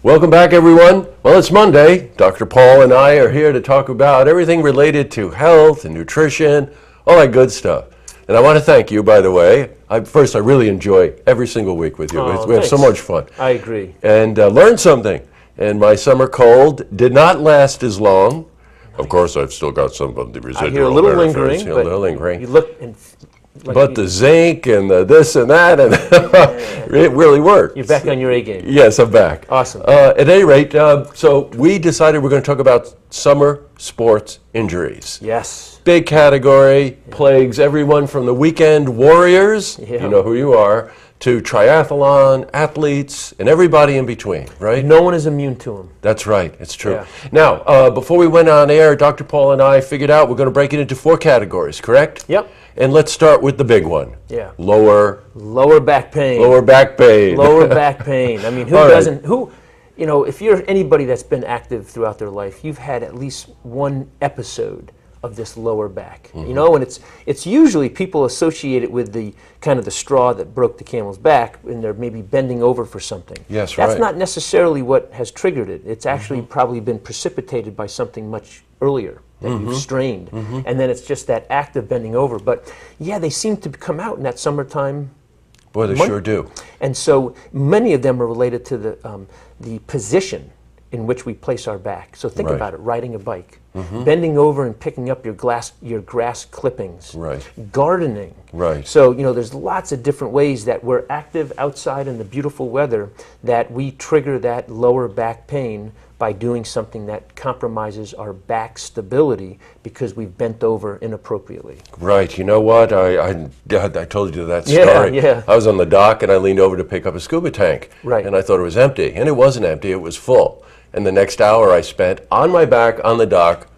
Welcome back, everyone. Well, it's Monday. Dr. Paul and I are here to talk about everything related to health and nutrition, all that good stuff. And I want to thank you, by the way. First, I really enjoy every single week with you. We have so much fun. I agree. And learned something. And my summer cold did not last as long. Of course, I've still got some of the residual I hear a little benefits, lingering, a little lingering. You look and But the zinc and the this and that, and it really worked. You're back on your A game. Yes, I'm back. Awesome. At any rate, so we decided we're going to talk about summer sports injuries. Yes. Big category, plagues everyone from the weekend warriors, you know who you are, to triathlon athletes and everybody in between, right? No one is immune to them. That's right, it's true. Yeah. Now, before we went on air, Dr. Paul and I figured out we're going to break it into 4 categories, correct? Yep. And let's start with the big one. Yeah. Lower back pain. Lower back pain. Lower back pain. I mean, who doesn't, if you're anybody that's been active throughout their life, you've had at least one episode of this lower back, and it's usually people associate it with the kind of the straw that broke the camel's back, and they're maybe bending over for something. Yes, That's not necessarily what has triggered it. It's actually probably been precipitated by something much earlier that you've strained, and then it's just that act of bending over. But yeah, they seem to come out in that summertime. Boy, they sure do. And so many of them are related to the position in which we place our back. So think about it: riding a bike, bending over and picking up your grass clippings, gardening. So there's lots of different ways that we're active outside in the beautiful weather that we trigger that lower back pain by doing something that compromises our back stability because we've bent over inappropriately. Right. You know what? I told you that story. Yeah. I was on the dock and I leaned over to pick up a scuba tank. And I thought it was empty. And it wasn't empty. It was full. And the next hour I spent on my back on the dock,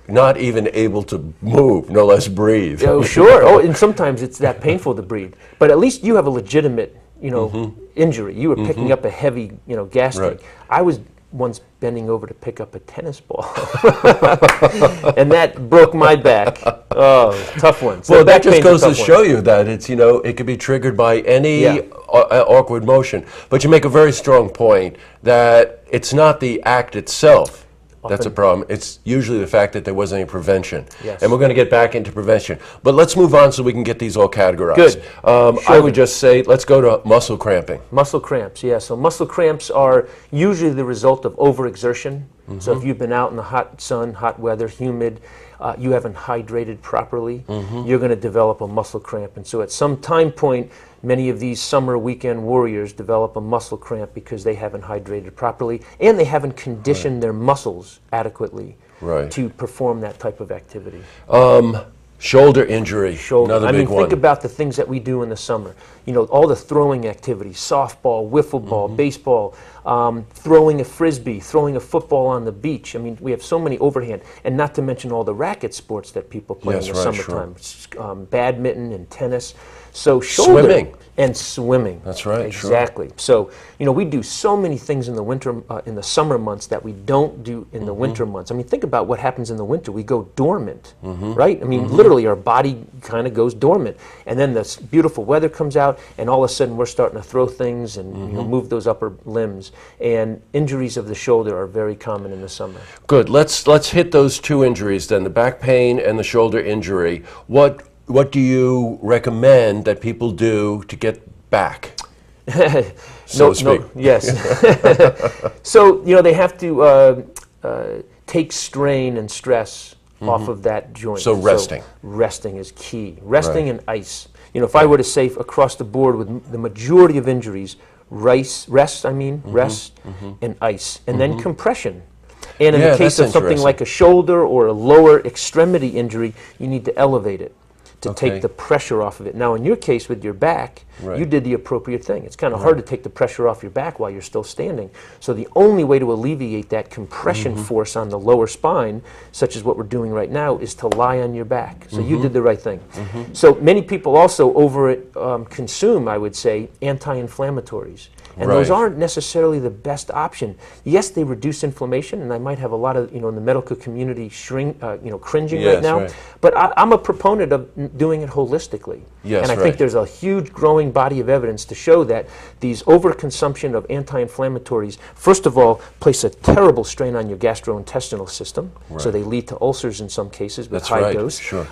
not even able to move, no less breathe. Oh, sure. Oh, and sometimes it's that painful to breathe. But at least you have a legitimate, injury. You were picking up a heavy, gas tank. I was once bending over to pick up a tennis ball, and that broke my back. Oh, tough one. So well, that just goes to show you that it's, it could be triggered by any awkward motion. But you make a very strong point that it's not the act itself that's a problem. It's usually the fact that there wasn't any prevention. And we're going to get back into prevention. But let's move on so we can get these all categorized. Good. I would just say, let's go to muscle cramping. Muscle cramps, yeah. So muscle cramps are usually the result of overexertion. So if you've been out in the hot sun, hot weather, humid, you haven't hydrated properly, you're going to develop a muscle cramp. And so at some time point, many of these summer weekend warriors develop a muscle cramp because they haven't hydrated properly and they haven't conditioned their muscles adequately to perform that type of activity. Shoulder injury, another big one. Think about the things that we do in the summer. All the throwing activities, softball, wiffle ball, baseball, throwing a frisbee, throwing a football on the beach. I mean, we have so many overhand, and not to mention all the racket sports that people play in the summertime. Badminton and tennis. So shoulder and swimming. That's right. Exactly. So we do so many things in the winter, in the summer months that we don't do in the winter months. I mean, think about what happens in the winter. We go dormant, right? I mean, literally, our body kind of goes dormant, and then this beautiful weather comes out, and all of a sudden we're starting to throw things and move those upper limbs. And injuries of the shoulder are very common in the summer. Good. Let's hit those 2 injuries then: the back pain and the shoulder injury. What do you recommend that people do to get back, so to speak? Yes. So, they have to take strain and stress off of that joint. So resting. So resting is key. Resting and ice. If I were to say across the board with the majority of injuries, rest and ice. And then compression. And in the case of something like a shoulder or a lower extremity injury, you need to elevate it to take the pressure off of it. Now, in your case with your back, you did the appropriate thing. It's kind of hard to take the pressure off your back while you're still standing. So the only way to alleviate that compression force on the lower spine, such as what we're doing right now, is to lie on your back. So you did the right thing. So many people also consume, I would say, anti-inflammatories. And those aren't necessarily the best option. Yes, they reduce inflammation, and I might have a lot of, in the medical community cringing right now, but I'm a proponent of doing it holistically. Yes, and I think there's a huge growing body of evidence to show that these overconsumption of anti-inflammatories, first of all, place a terrible strain on your gastrointestinal system, so they lead to ulcers in some cases with high dose. Sure.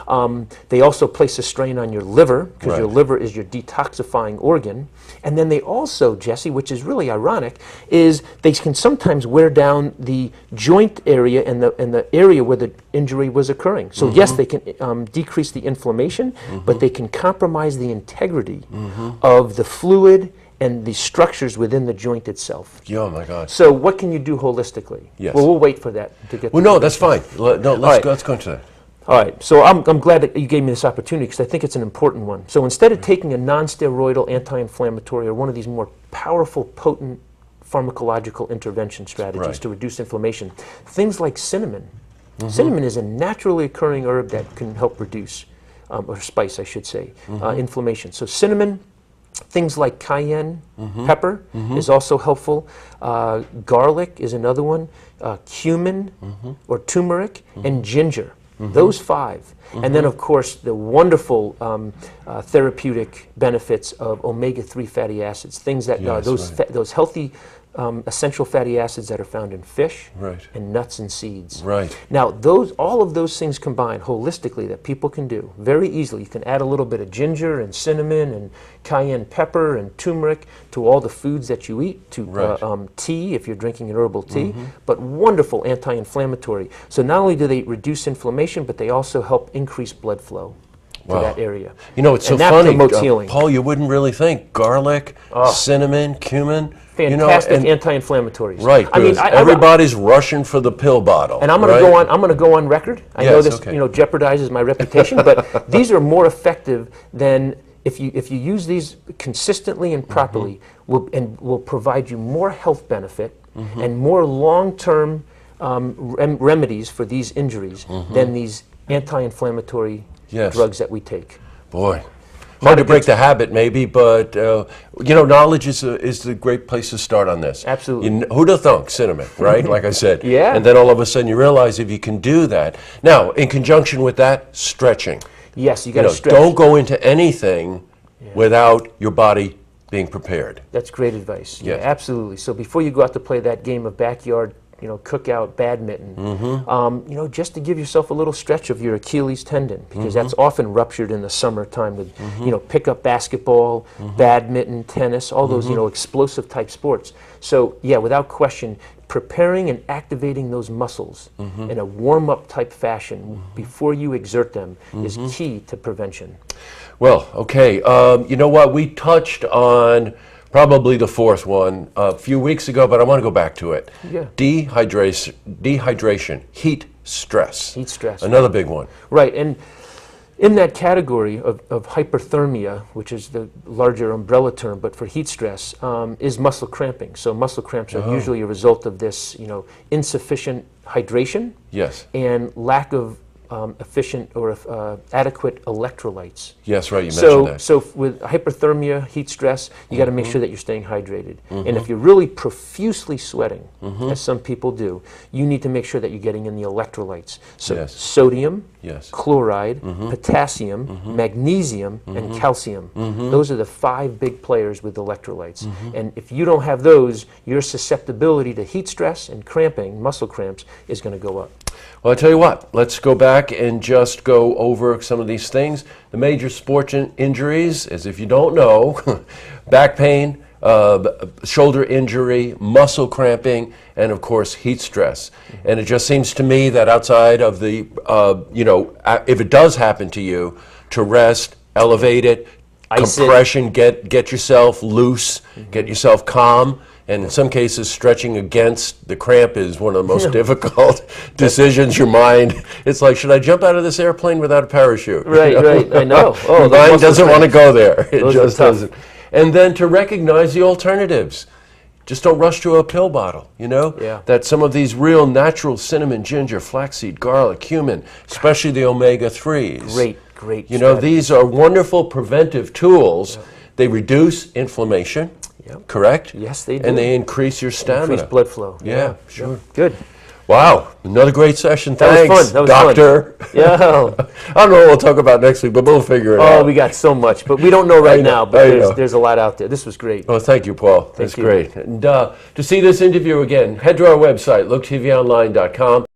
They also place a strain on your liver, because your liver is your detoxifying organ. And then they also, Jesse, which is really ironic, is they can sometimes wear down the joint area and the area where the injury was occurring. So yes, they can decrease the inflammation, but they can compromise the integrity of the fluid and the structures within the joint itself. Oh my God. So what can you do holistically? Yes. Well, we'll wait for that to get. Well, no, that's fine. Let's go into that. All right, so I'm glad that you gave me this opportunity because I think it's an important one. So instead of taking a non-steroidal anti-inflammatory or one of these more powerful, potent pharmacological intervention strategies to reduce inflammation, things like cinnamon. Cinnamon is a naturally occurring herb that can help reduce, or spice I should say, inflammation. So cinnamon, things like cayenne pepper is also helpful. Garlic is another one. Cumin or turmeric and ginger. Those 5. And then, of course, the wonderful therapeutic benefits of omega-3 fatty acids, things that those healthy essential fatty acids that are found in fish and nuts and seeds. Now, all of those things combined holistically that people can do very easily. You can add a little bit of ginger and cinnamon and cayenne pepper and turmeric to all the foods that you eat, to tea if you're drinking an herbal tea, but wonderful anti-inflammatory. So not only do they reduce inflammation, but they also help increase blood flow to that area. You know, it's so that funny, promotes healing. Paul, you wouldn't really think garlic, cinnamon, cumin. Fantastic anti-inflammatories. Right. I mean, everybody's rushing for the pill bottle. And I'm going to go on. I'm going to go on record. I know this, jeopardizes my reputation, but these are more effective than if you use these consistently and properly. Will provide you more health benefit and more long-term remedies for these injuries than these anti-inflammatory drugs that we take. Boy. Hard to break the habit, maybe, but knowledge is a great place to start on this. Absolutely. Who'd have thunk cinnamon, right? Like I said. Yeah. And then all of a sudden you realize if you can do that. Now, in conjunction with that, stretching. Yes, you got to stretch. Don't go into anything without your body being prepared. That's great advice. Yeah, absolutely. So before you go out to play that game of backyard, cookout badminton, just to give yourself a little stretch of your Achilles tendon, because that's often ruptured in the summertime with, pick-up basketball, badminton, tennis, all those, explosive type sports. So, yeah, without question, preparing and activating those muscles in a warm-up type fashion before you exert them is key to prevention. Well, okay. You know what? We touched on probably the 4th one a few weeks ago, but I want to go back to it. Yeah. Dehydration, heat stress. Heat stress. Another big one. Right, and in that category of hyperthermia, which is the larger umbrella term, but for heat stress, is muscle cramping. So muscle cramps are usually a result of this, insufficient hydration and lack of efficient or adequate electrolytes. Yes, right, you mentioned that. So with hyperthermia, heat stress, you got to make sure that you're staying hydrated. And if you're really profusely sweating, as some people do, you need to make sure that you're getting in the electrolytes. So sodium, chloride, potassium, magnesium, and calcium. Those are the 5 big players with electrolytes. And if you don't have those, your susceptibility to heat stress and cramping, muscle cramps, is going to go up. Well, I tell you what, let's go back and just go over some of these things. The major sports injuries, as if you don't know, back pain, shoulder injury, muscle cramping, and of course heat stress. And it just seems to me that outside of the, if it does happen to you, to rest, elevate it, compression, get yourself loose, get yourself calm. And in some cases, stretching against the cramp is one of the most difficult decisions. Your mind, it's like, should I jump out of this airplane without a parachute? Right, I know. Your mind doesn't want to go there. It just doesn't. And then to recognize the alternatives. Just don't rush to a pill bottle, that some of these real natural cinnamon, ginger, flaxseed, garlic, cumin, especially the omega-3s. Great. These are wonderful preventive tools. They reduce inflammation. Yep. correct? Yes, they do. And they increase your stamina. Increase blood flow. Yeah, sure. Yep. Good. Wow, another great session. That was Thanks, fun. That was Doctor. fun. Yeah. I don't know what we'll talk about next week, but we'll figure it out. Oh, we got so much, but we don't know right now. But I know. there's a lot out there. This was great. Well, thank you, Paul. That's you. great. And to see this interview again, head to our website, looktvonline.com.